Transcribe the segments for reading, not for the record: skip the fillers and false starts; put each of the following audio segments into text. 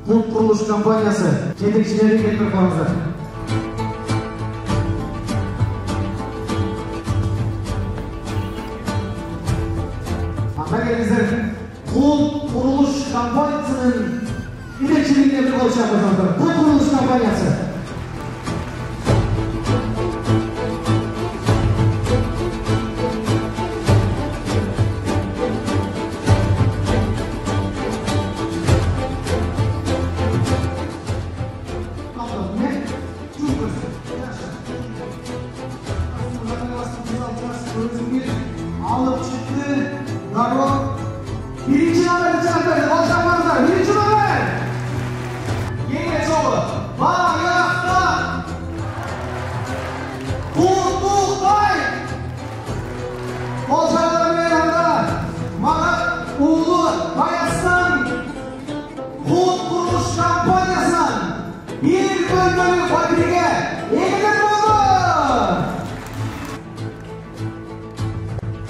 Bulut Kuruluş Kampanyası yetekçileri getirip koyunuzlar. Arkadaşlar, Bulut Kuruluş Kampanyası'nın yetekçiliğine bir konuşma yapacağız. Bulut Kuruluş Kampanyası. Alıp çıktı. Darbo. Birinci numara çıkarttı. Konuşanlarınızlar. Birinci numara. Yenge çoğu. Bayrakta. Kurtulay. Konuşanlar meydanda. Marat Uğurlu Bayas'tan Bulut Kuruluş Kampanyası'ndan bir bölümü fabrike eğilir oldu.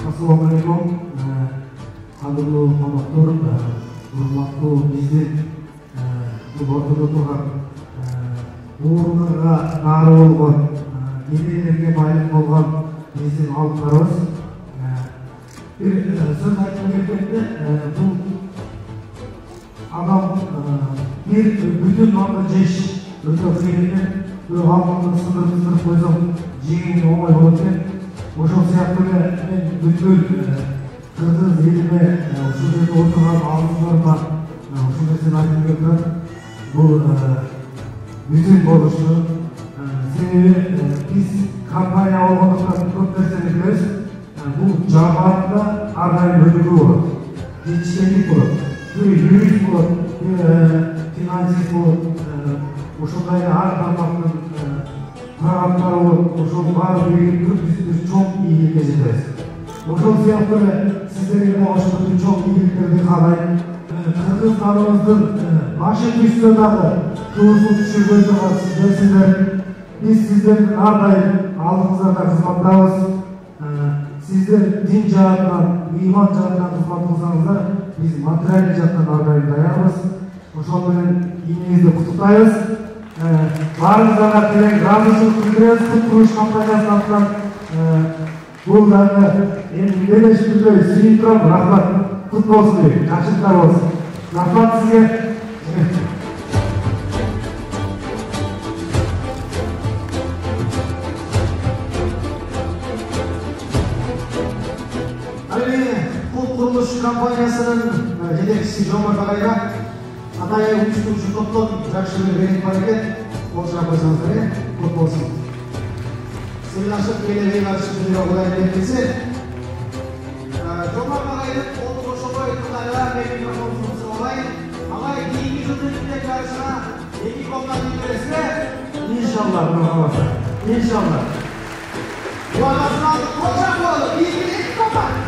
Assalamualaikum. Qadrli qonaqlar, hurmatli prezident, bu o'rtada turgan o'rniga nari bo'lgan, yeniliklarga baylik bo'lgan prezident xalqlarimiz bir so'z aytib ketganda bu adam bir bütün jesh o'ta qiyin, bu xalqni sindirib qo'ysam jengil o'ng'ay bo'ladi. Oşo siyaqtı men bütün Kırgız elime şu жерде отырған ağızlarıma şu нәрсені айтып кеткен бұл bütün болушу. Себебі біз компания болғандықтан көп нәрсені білеміз. Бұл жабарында арнайы бөлігі болады. Жетішкендік болады. Юрист болады, финансист болады. Ошондай ар тармақтың тараптары болады. Ошол баары бірігіп біз чоң ийгиликке жетебиз. Ошол сыяктуу сиздерге да ошол чоң ийгиликтерди каалайм. Кыргызстаныбыздын башы түштө дагы туусун түшүрбөй турган сиздерсиздер. Биз сиздердин ар дайым алдыңыздарда кызматтабыз. Сиздер дин жаатынан, ыйман жаатынан кызмат кылсаңыздар, биз материалдык жактан ар дайым даярбыз. Ошол менен ийиңизди куттуктайбыз. Баарыңыздарга терең ыраазычылык билдиребиз. Bulut Kuruluş Kampanyасынын атынан бул дагы эми белеш түрдө сүйүп турам. Рахмат. Кут болсун дейм. Жакшылыктар болсун. Рахмат сизге. Bulut Kuruluş Kampanyası'nın yetekçisi Жомарт агайга атайы уюштуруучу топтон жакшы бир берек бар экен. Болжап койсоңуздар, кут болсун. Сыйлашып келебей катышып Кудай беркиси. Жомарт агайдын колу кошобой турганда мен микрофонун сурабайм. Агай кийинки жылдын тилек жарышына 2 комнат бересиздер. İnşallah Muhammed. İnşallah. Bu арасынан кошак болуп, 2 комнат.